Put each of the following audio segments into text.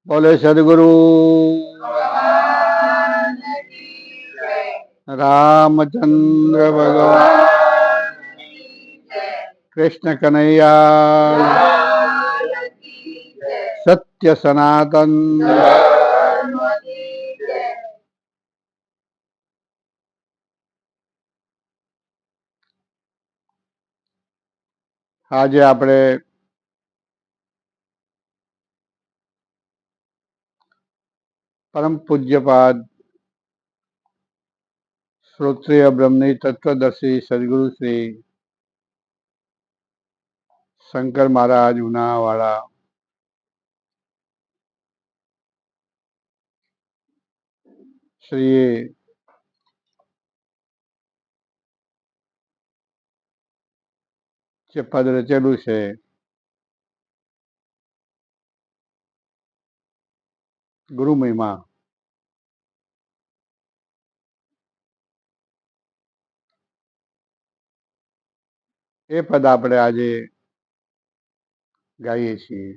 बोले सदगुरु रामचंद्र भगवान कृष्ण कन्हैया सत्य सनातन આજે આપણે પરમ પૂજ્યપાદ શ્રોત્રિય બ્રહ્મની તત્વદર્શી સદગુરુ શ્રી શંકર મહારાજ ઉનાવાળા શ્રીએ જે પદ રચેલું છે ગુરુ મહિમા, એ પદ આપણે આજે ગાઈએ છીએ.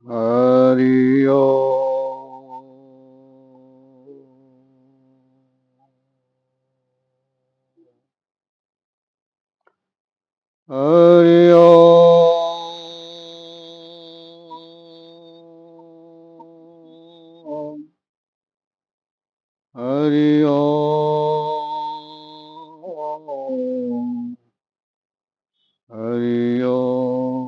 હરિ ઓમ હરિ ઓમ હરિ ઓમ હરિ ઓમ.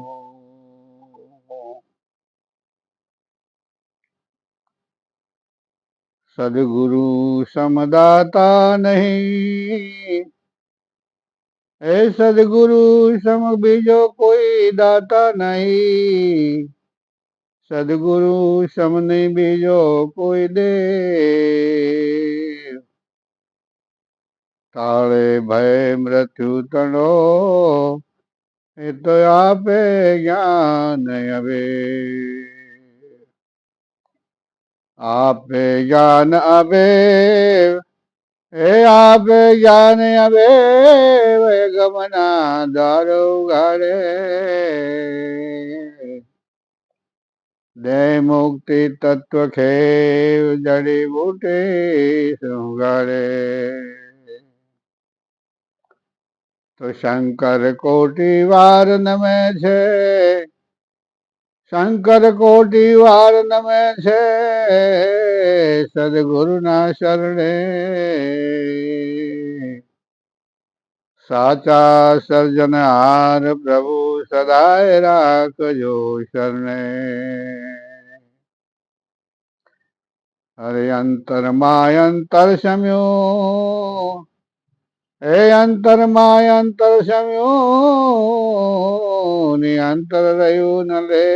સદગુરુ સમદાતા નહીં, એ સદગુરુ સમ બીજો કોઈ દાતા નહીં. સદગુરુ સમ નહીં બીજો કોઈ દે, તાળે ભય મૃત્યુ તણો એ તો આપે જ્ઞાન હવે. આપે જ્ઞાન હવે, એ આપે જ્ઞાન હવે, ગમના દારો ઘરે. દે મુક્તિ તત્વ ખેવ જડી બૂટી શૃંગારે. તો શંકર કોટી વાર નમે છે, શંકર કોટી વાર નમે છે, સદગુરુના શરણે. સાચા સર્જનહાર પ્રભુ સદાય રાખજો શરણે. અરે અંતરમાં અંતર શમ્યો, એ અંતરમાં અંતર શમ્યો, ની અંતર રહ્યું ન લે.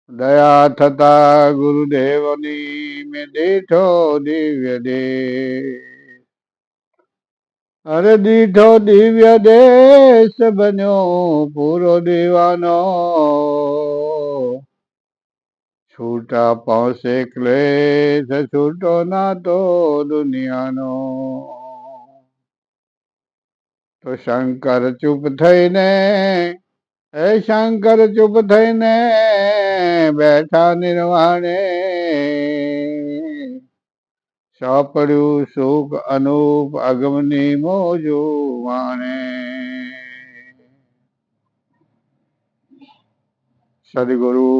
દયા થતા ગુરુદેવની મેં દીઠો દિવ્ય દેશ. અરે દીઠો દિવ્ય દેશ બન્યો પૂરો દીવાનો. છૂટા પહોંચે ક્લેશ છૂટો ના તો દુનિયાનો. તો શંકર ચૂપ થઈને, એ શંકર ચૂપ થઈને બેઠા નિર્વાણે. સોંપડ્યું સુખ અનુપ અગમની મોજુ વાણે. સદગુરુ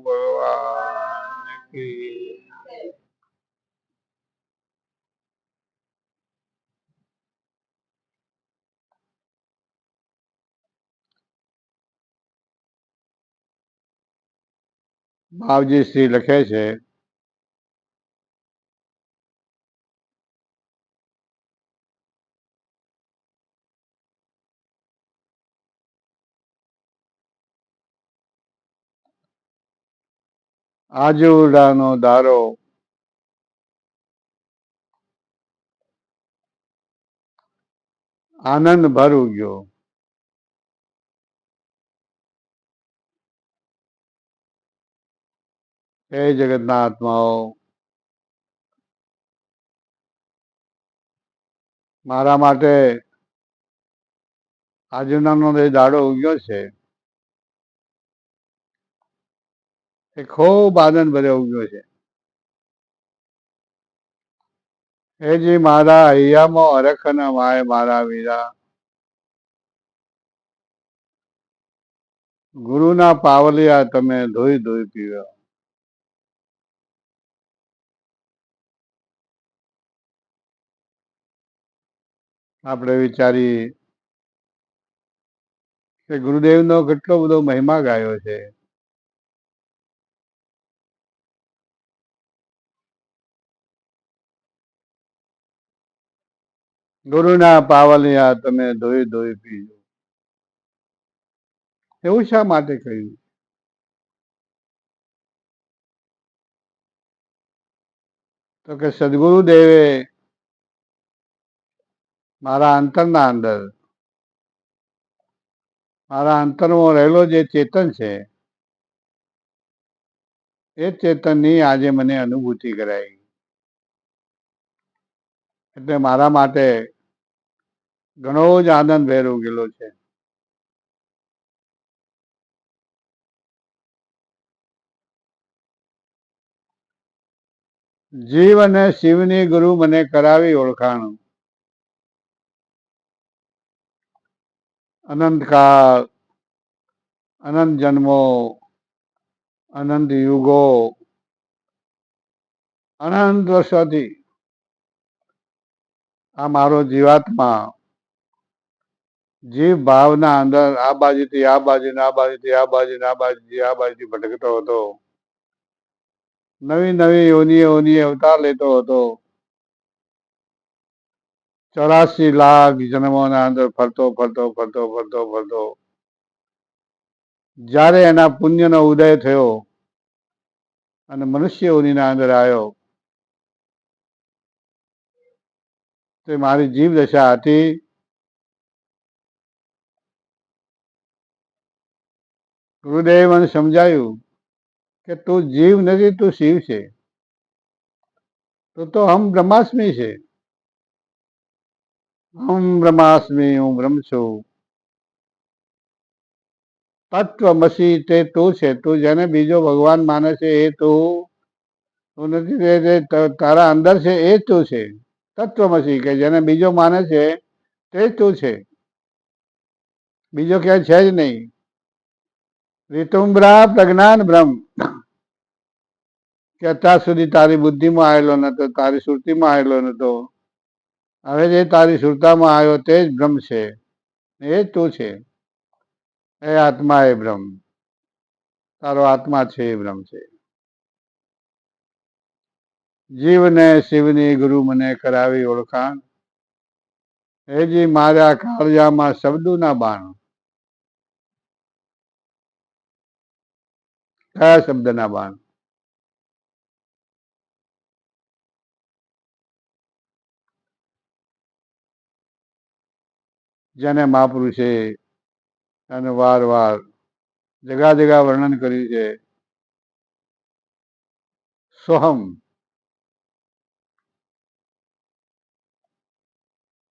ભગવાન કી. બાવજી શ્રી લખે છે, આજુડાનો દારો આનંદ ભરું ગયો. હે જગતના આત્માઓ, મારા માટે આજનો જે દાડો ઉગ્યો છે એ ખૂબ આનંદ ભર્યો ઉગ્યો છે. હેજી મારા હૈયામાં હરખ ન માય મારા વીરા, ગુરુના પાવલિયા તમે ધોઈ ધોઈ પીવ્યા. આપણે વિચારી કે ગુરુદેવનો કેટલો બધો મહિમા ગાયો છે. ગુરુના પાવલિયા તમે ધોઈ ધોઈ પીજો. એવું શા માટે કહ્યું? તો કે સદગુરુ દેવે મારા અંતરના અંદર, મારા અંતરમાં રહેલો જે ચેતન છે એ ચેતનની આજે મને અનુભૂતિ કરાઈ. એટલે મારા માટે ઘણો જ આનંદ ભેર ઉગેલો છે. જીવ અને શિવની ગુરુ મને કરાવી ઓળખાણ. અનંત કાળ, અનંત જન્મો, અનંત યુગો, અનંત વર્ષોથી આ મારો જીવાત્મા જીવ ભાવના અંદર આ બાજુથી આ બાજુ, આ બાજુથી આ બાજુ, આ બાજુથી આ બાજુ ભટકતો હતો. નવી નવી યોની અવતાર લેતો હતો. 84 લાખ જન્મોના અંદર ફરતો ફરતો ફરતો ફરતો ફરતો જ્યારે એના પુણ્યનો ઉદય થયો અને મનુષ્ય યોનીના અંદર આવ્યો, તે મારી જીવ દશા હતી. ગુરુદેવ મને સમજાયું કે તું જીવ નથી, તું શિવ છે. તો હમ બ્રહ્માસ્મી છે. હમ બ્રહ્માસ્મી, હું બ્રહ્મ છું. તત્વમસી તે તું છે. તું જેને બીજો ભગવાન માને છે એ તું નથી. તારા અંદર છે એ તું છે. તત્વમસી કે જેને બીજો માને છે તે તું છે, બીજો ક્યાંય છે જ નહીં. ઋતુમ્બરા પ્રજ્ઞાન બ્રહ્મ કે અત્યાર સુધી તારી બુદ્ધિમાં આવેલો નતો, તારી સુરતીમાં આવેલો નતો. હવે જે તારી સુરતામાં આવ્યો તે જ બ્રહ્મ છે, એ જ તું છે. એ આત્મા એ બ્રહ્મ, તારો આત્મા છે એ બ્રહ્મ છે. જીવને શિવની ગુરુ મને કરાવી ઓળખાણ. હેજી મારા કાળજામાં શબ્દોના બાણ. કયા શબ્દના બાણ? જેને મહાપુરુષે અને વાર વાર જગા જગા વર્ણન કર્યું છે. સોહમ,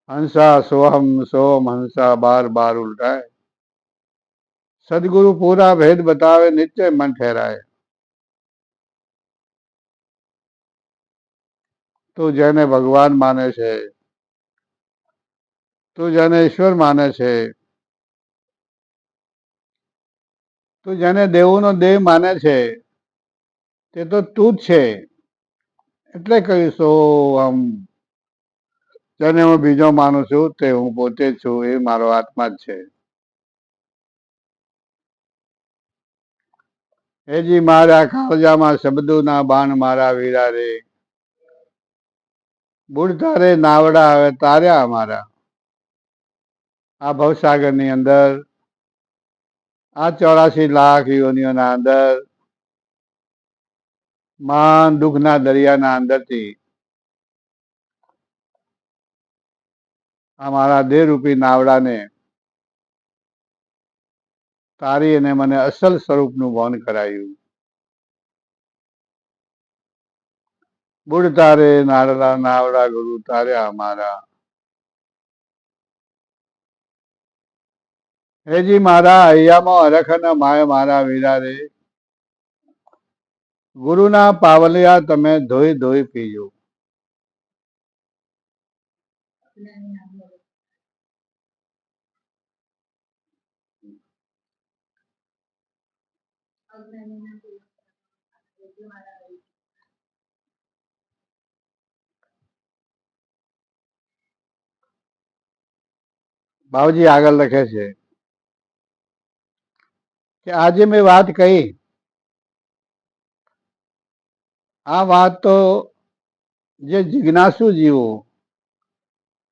હંસા સોહમ, સોહમ હંસા બાર બાર ઉલટાય. સદગુરુ પૂરા ભેદ બતાવે, નિત્ય મન ઠેરાય. તું જેને ભગવાન માને છે, તું જેને ઈશ્વર માને છે, તું જેને દેવોનો દેવ માને છે, તે તો તું જ છે. એટલે કહ્યું સોહમ. જેને હું બીજો માનું છું તે હું પોતે જ છું, એ મારો આત્મા જ છે. હેજી મારા કાળજામાં શબ્દોના બાણ મારા વીરા રે. બુડતા રે નાવડા હવે તાર્યા અમારા. આ ભવસાગરની અંદર, આ 84 લાખ યોનીઓના અંદર, માન દુઃખના દરિયાના અંદરથી આ મારા દેહરૂપી નાવડાને તારી અને મને અસલ સ્વરૂપનું ભાન કરાયું. બુડતા રે નાવડા ગુરુ તાર્યા અમારા. હેજી મારા હૈયામાં હરખ ન માય મારા વીરા રે, ગુરુના પાવલિયા તમે ધોઈ ધોઈ પીજો. બાવજી આગળ લખે છે કે આજે મેં વાત કહી, આ વાત તો જે જિજ્ઞાસુ જીવો,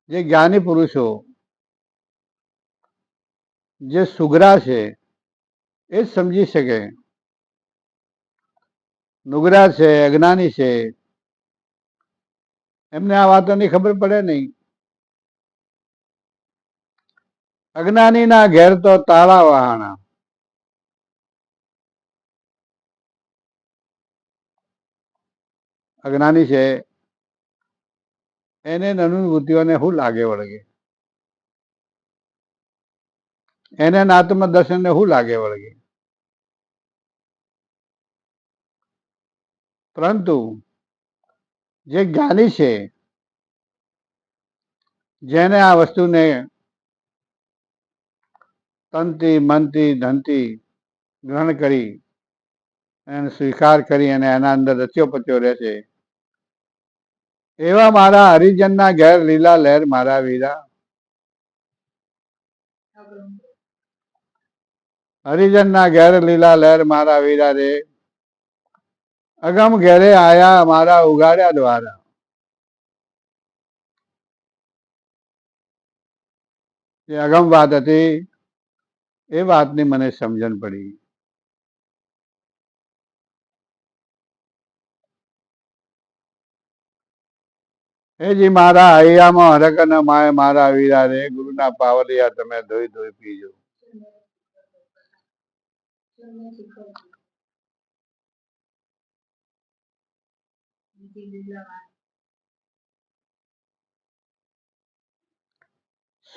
જે જ્ઞાની પુરુષો, જે સુગરા છે એ જ સમજી શકે. નુગરા છે, અજ્ઞાની છે, એમને આ વાતોની ખબર પડે નહીં. અજ્ઞાનીના ઘેર તો તાળા વહાણા. અજ્ઞાની છે એને અનુભૂતિઓને શું લાગે વળગે, એને આત્મદર્શનને શું લાગે વળગે. પરંતુ જે જ્ઞાની છે, જેને આ વસ્તુને તનથી મનથી ધનથી ગ્રહણ કરી એને સ્વીકાર કરી અને એના અંદર રચ્યો પચ્યો રહે છે, એવા મારા હરિજનના ઘેર લીલા લહેર મારા વીરા. હરિજનના ઘેર લીલા લહેર મારા વીરા રે, અગમ ઘેરે આયા મારા ઉગાડ્યા દ્વારા. જે અગમ વાત હતી એ વાતની મને સમજણ પડી. હેજી મારા હૈયામાં હરક ન માય મારા વીરા રે, ગુરુના પાવલિયા તમે ધોઈ ધોઈ પીજો.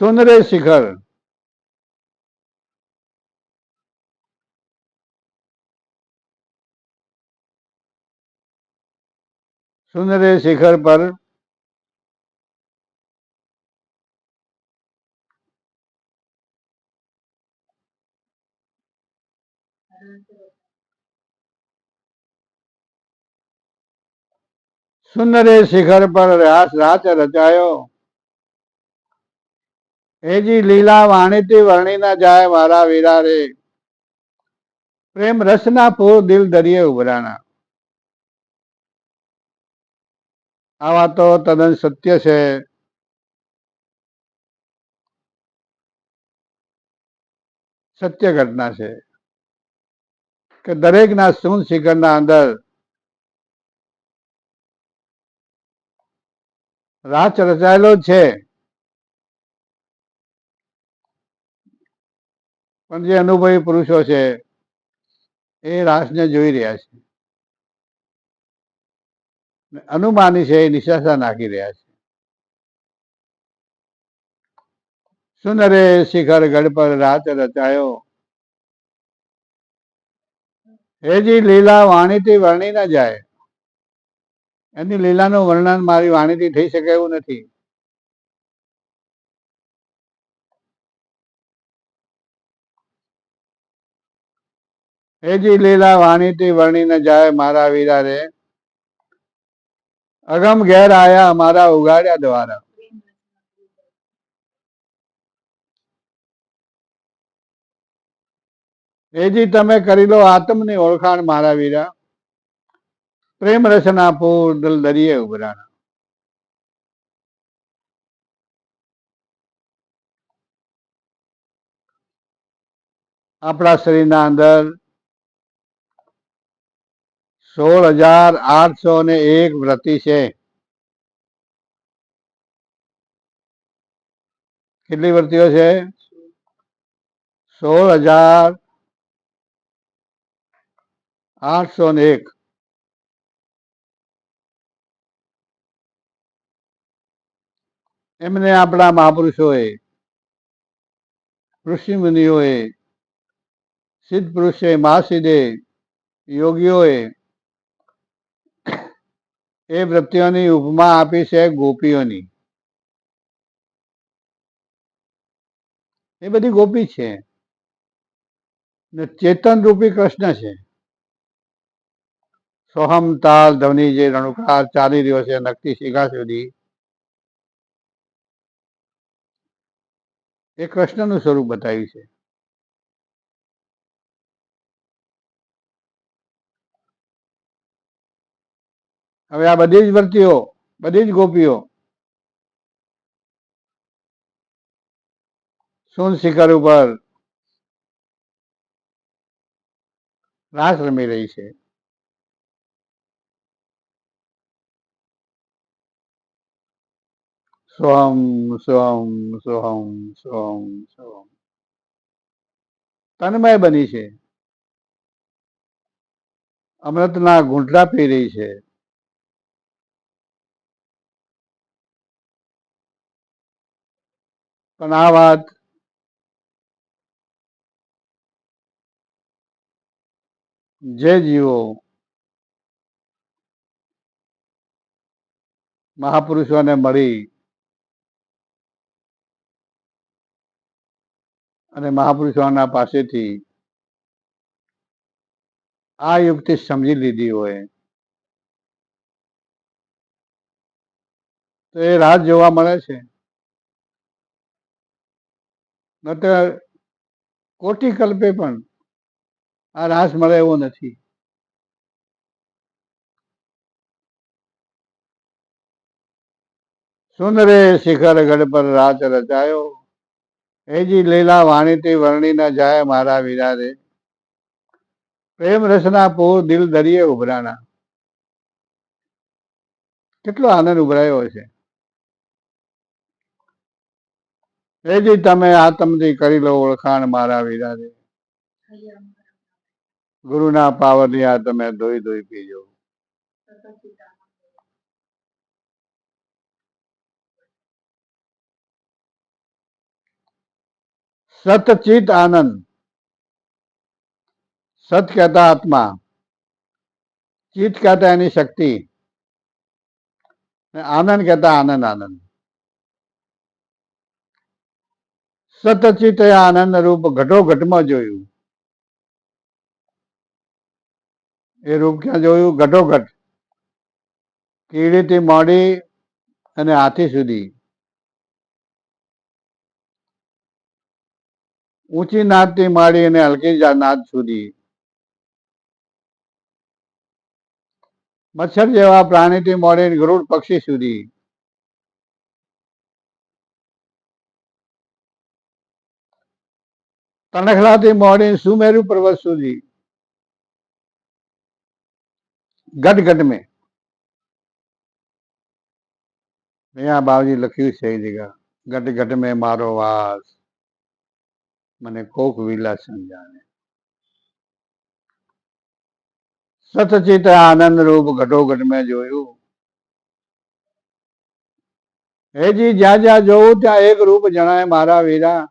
સુન રે શિખર, સુન રે શિખર પર સુંદરે શિખર પર રાત રચાયો. હેજી લીલા વાણીથી વર્ણી ના જાય મારા વીરા રે, પ્રેમ રસના પૂર દિલ દરિયે ઉભરાણા. આ વાતો તદ્દન સત્ય છે. સત્ય ઘટના છે કે દરેકના સુન શિખરના અંદર રાત રચાયેલો છે, પણ જે અનુભવી પુરુષો છે એ રાસને જોઈ રહ્યા છે, અનુમાની છે એ નિશાસા નાખી રહ્યા છે. સુનરે શિખર ગઢ પર રાત રચાયો, હેજી લીલા વાણીથી વર્ણી ના જાય. એની લીલાનું વર્ણન મારી વાણીથી થઈ શકે એવું નથી. હેજી લીલા વાણીથી વર્ણી ન જાય મારા વીરા રે, અગમ ઘેર આયા મારા ઉગાડ્યા દ્વારા. એજી તમે કરી લો આત્મની ઓળખાણ મારા વીરા, પ્રેમ રસના પૂર દિલ દરિયે ઉભરાણા. આપણા શરીરના અંદર 16,801 વ્રતિ છે. કેટલી વ્રતિઓ છે? 16,801. એમને આપણા મહાપુરુષોએ ઋષિ મુનિઓએ, સિદ્ધ પુરુષે, મહાસિદ્ધે, યોગીઓએ એ વૃત્તિઓની ઉપમા આપી છે ગોપીઓની. એ બધી ગોપી છે ને ચેતન રૂપી કૃષ્ણ છે. સોહમ તાલ ધ્વનિ જે રણુકાર ચાલી રહ્યો છે નક્કી શિખા સુધી, એ કૃષ્ણનું સ્વરૂપ બતાવ્યું છે. હવે આ બધી જ વૃત્તિઓ, બધી જ ગોપીઓ સોન શિખર ઉપર રાસ રમી રહી છે. સોહમ સોહમ સોહમ સોહમ સોહમ તન્મય બની છે. અમૃતના ઘૂંટડા પી રહી છે. પણ આ વાત જે જીવો મહાપુરુષોને મળી અને મહાપુરુષોના પાસેથી આ યુક્તિ સમજી લીધી હોય તો એ રાત જોવા મળે છે. નતર કોટી કલ્પે પણ આ રાસ મળે એવો નથી. સુંદરે શિખર ગઢ પર રાત રચાયો, એજી લીલા વાણીથી વર્ણી ન જાય મારા વિરારે. પ્રેમ રસના પૂર દિલ દરિયે ઉભરાણા. કેટલો આનંદ ઉભરાયો છે. એજી તમે આતમથી કરી લો ઓળખાણ મારા વિરારે. ગુરુના પાવરની આ તમે ધોઈ ધોઈ પીજો. સતચિત આનંદ, સત કહેતા આત્મા, ચિત કહેતા એની શક્તિ, આનંદ કહેતા આનંદ. આનંદ સતચિત આનંદ રૂપ ઘટો ઘટમાં જોયું. એ રૂપ ક્યાં જોયું? ઘટોઘટ. કીડીથી મોડી અને હાથી સુધી, ઊંચી નાદથી માંડી અને હલકી નાદ સુધી, મચ્છર જેવા પ્રાણીથી મોડીને ગરુડ પક્ષી સુધી, તણખલાથી મોડીને સુમેરુ પર્વત સુધી, ઘટ ઘટ મેં. અહીંયા બાવજી લખ્યું છે એ જગ્યા, ઘટ ઘટ મેં મારો વાસ, મને કોક વિલાસ સમજાવે. સતચિત આનંદ રૂપ ઘટોઘટ મેં જોયું. હેજી જ્યાં જ્યાં જોવું ત્યાં એક રૂપ જણાય મારા વીરા.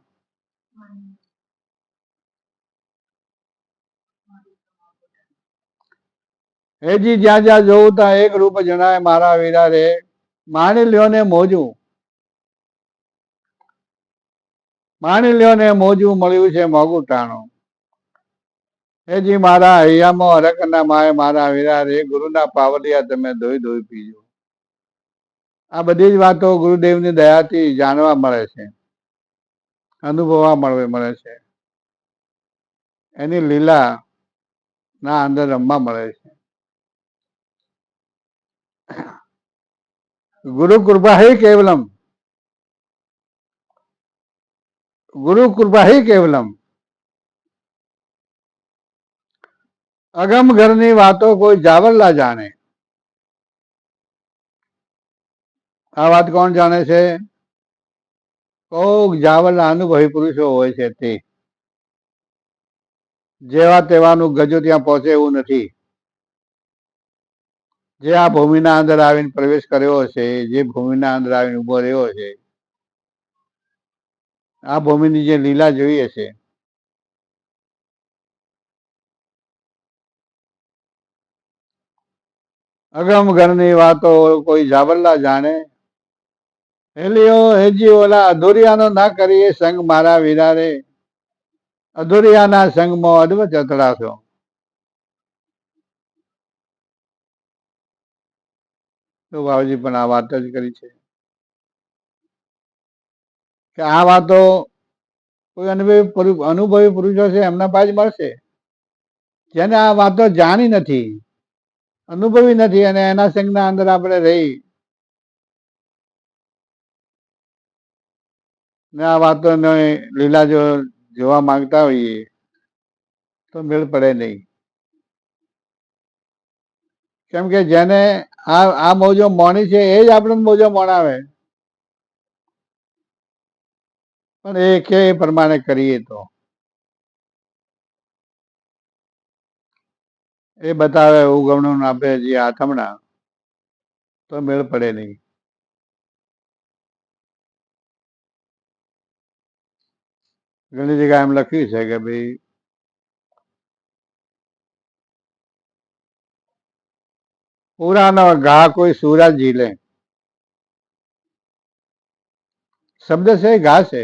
હેજી જ્યાં જ્યાં જોવું ત્યાં એક રૂપ જણાય મારા વીરા રે. માણી લ્યો ને મોજું, માણી લ્યો ને મોજું મળ્યું છે મોગું ટાણું. હેજી મારા હૈયામાં હરક ના માય મારા વીરા રે. ગુરુના પાવલિયા તમે ધોઈ ધોઈ પીજો. આ બધી જ વાતો ગુરુદેવની દયાથી જાણવા મળે છે, અનુભવવા મળે છે, એની લીલા ના અંદર રમવા મળે છે. ગુરુ કૃપા હી કેવલમ, ગુરુ કૃપા હી કેવલમ. અગમ ઘરની વાતો કોઈ જાવરલા જાણે. આ વાત કોણ જાણે છે? કોક જાવરલા અનુભવી પુરુષો હોય છે તે. જેવા તેવાનું ગજો ત્યાં પહોંચે એવું નથી. જે આ ભૂમિના અંદર આવીને પ્રવેશ કર્યો છે, જે ભૂમિના અંદર આવીને ઉભો રહ્યો છે, આ ભૂમિની જે લીલા જોઈએ છે, અગમ ઘરની વાતો કોઈ જાબરલા જાણે, હેલીઓ હેજી ઓલા અધુરિયાનો ના કરીએ સંગ મારા વીરારે, અધુરિયાના સંગમાં અદવત અથડાશો. તો બાબુજી પણ આ વાત જ કરી છે કે આ વાતો કોઈ અનુભવી પુરુષો છે એમના પાસે મળશે, જેને આ વાતો જાણી નથી, અનુભવી નથી, અને એના સંગના અંદર આપણે રહી ને આ વાતો લીલા જો જોવા માંગતા હોઈએ તો મેળ પડે નહીં. કેમ કે જેને આ મોજો મોની છે એ જ આપણને મોજો મોણાવે, પણ એ કે પ્રમાણે કરીએ તો એ બતાવે ઉગમણું આપે જે આથમણા, તો મેળ પડે નહીં. ઘણી જગ્યાએ એમ લખ્યું છે કે ભાઈ પુરાનો ઘા કોઈ સૂરજ ઝીલે, શબ્દ છે ઘા છે.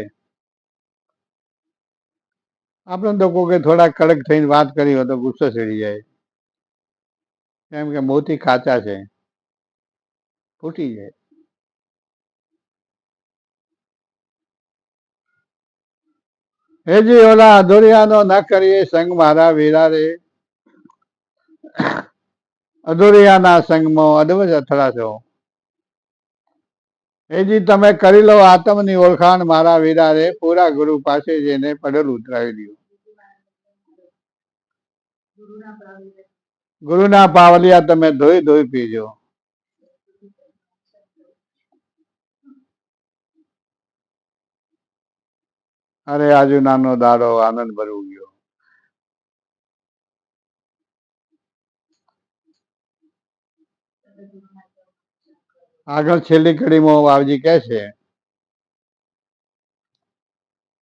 આપણે તો કોઈ થોડા કડક થઈને વાત કરી હોય તો ગુસ્સો ચડી જાય, કેમ કે મોતી કાચા છે, ફૂટી જાય. હેજી ઓલા અધુરિયાનો ન કરીએ સંગ મારા વીરા રે, અધુરિયાના સંગમાં અદવજ અથડાશો. એજી તમે કરી લો આત્મની ઓળખાણ મારા વીરા રે, પૂરા ગુરુ પાસે જઈને પડેલું ઉતરાવી દો. ગુરુના પાવલિયા તમે ધોઈ ધોઈ પીજો. અરે આજુ નાનો દાડો આનંદ ભરવું ગયો. આગળ છેલ્લી કડીમાં બાબજી કહે છે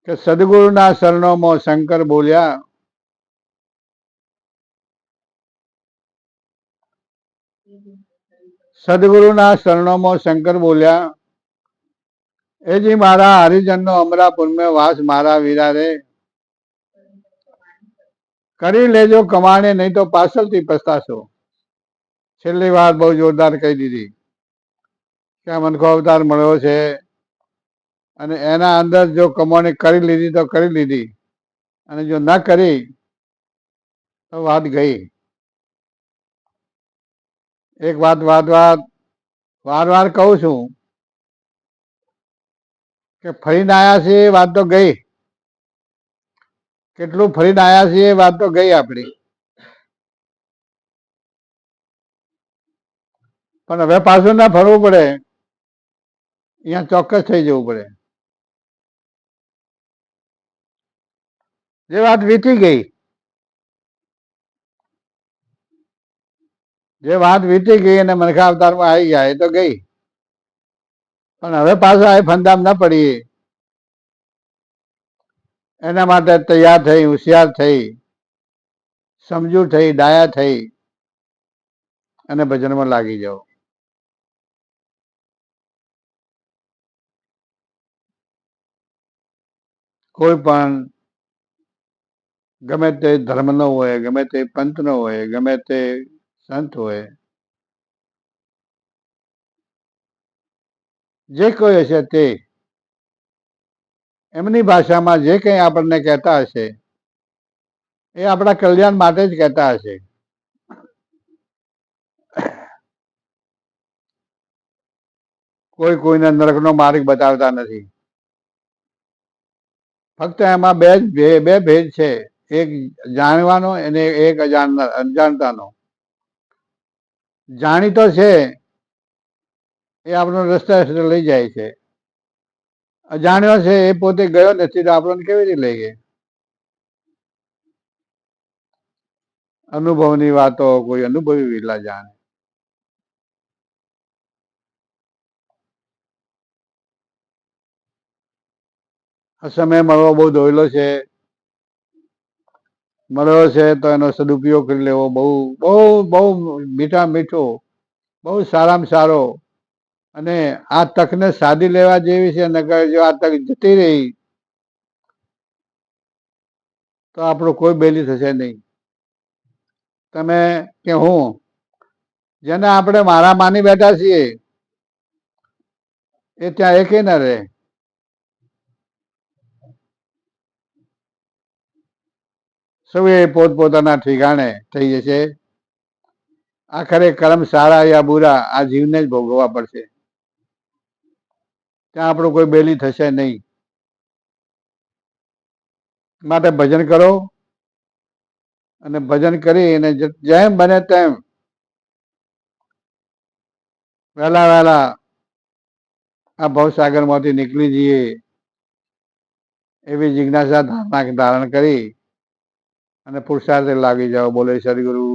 કે સદગુરુના શરણોમાં શંકર બોલ્યા, સદગુરુના શરણોમાં શંકર બોલ્યા, એજી મારા હરિજનનો અમરાપુર મેં વાસ મારા વીરા રે, કરી લેજો કમાણે નહીં તો પાછળથી પસ્તાશો. છેલ્લી વાત બહુ જોરદાર કહી દીધી કે આ મનખો અવતાર મળ્યો છે અને એના અંદર જો કમાણી કરી લીધી તો કરી લીધી, અને જો ના કરી તો વાત ગઈ. એક વાત વાર વાર કહું છું કે ફરીને આયા છે એ વાત તો ગઈ, કેટલું ફરીને આયા છે એ વાત તો ગઈ આપણી, પણ હવે પાછું ના ફરવું પડે, અહીંયા ચોક્કસ થઈ જવું પડે. જે વાત વીતી ગઈ, જે વાત વીતી ગઈ અને મનખા અવતારમાં આવી ગયા એ તો ગઈ, પણ હવે પાછા એ ફંદામ ના પડીએ એના માટે તૈયાર થઈ, હોશિયાર થઈ, સમજુ થઈ, ડાયા થઈ અને ભજનમાં લાગી જાઓ. કોઈ પણ ગમે તે ધર્મનો હોય, ગમે તે પંથનો હોય, ગમે તે સંત હોય, જે કોઈ હશે તે એમની ભાષામાં જે કંઈ આપણને કહેતા હશે એ આપણા કલ્યાણ માટે જ કહેતા હશે. કોઈ કોઈને નરકનો માર્ગ બતાવતા નથી. ફક્ત એમાં બે ભેદ છે, એક જાણવાનો અને એક અજાણતાનો. જાણીતો છે એ આપણો રસ્તા લઈ જાય છે, અજાણ્યો છે એ પોતે ગયો નથી તો આપણને કેવી રીતે લઈ ગઈ. અનુભવની વાતો કોઈ અનુભવી વિલા જાણે. અસમય મળવો બહુ દોયલો છે. મળ્યો છે તો એનો સદુપયોગ કરી લેવો. બહુ બહુ બહુ મીઠા મીઠો, બહુ સારામાં સારો. અને આ તકને સાદી લેવા જેવી છે. નકર જો આ તક જતી રહી તો આપણું કોઈ બેલી થશે નહીં. તમે કે હું જેને આપણે મારા માની બેઠા છીએ એ ત્યાં એકે ના રહે. સૌ એ પોતપોતાના ઠેકાણે થઈ જશે. આખરે કર્મ સારા યા બુરા આ જીવને જ ભોગવવા પડશે. ત્યાં આપણું કોઈ બેલી થશે નહીં. માટે ભજન કરો અને ભજન કરી અને જેમ બને તેમ વહેલા વહેલા આ ભવસાગર માંથી નીકળી જઈએ એવી જિજ્ઞાસા ધારણા ધારણ કરી અને પુરુષાર્થે લાગી જાઓ. બોલે સદગુરુ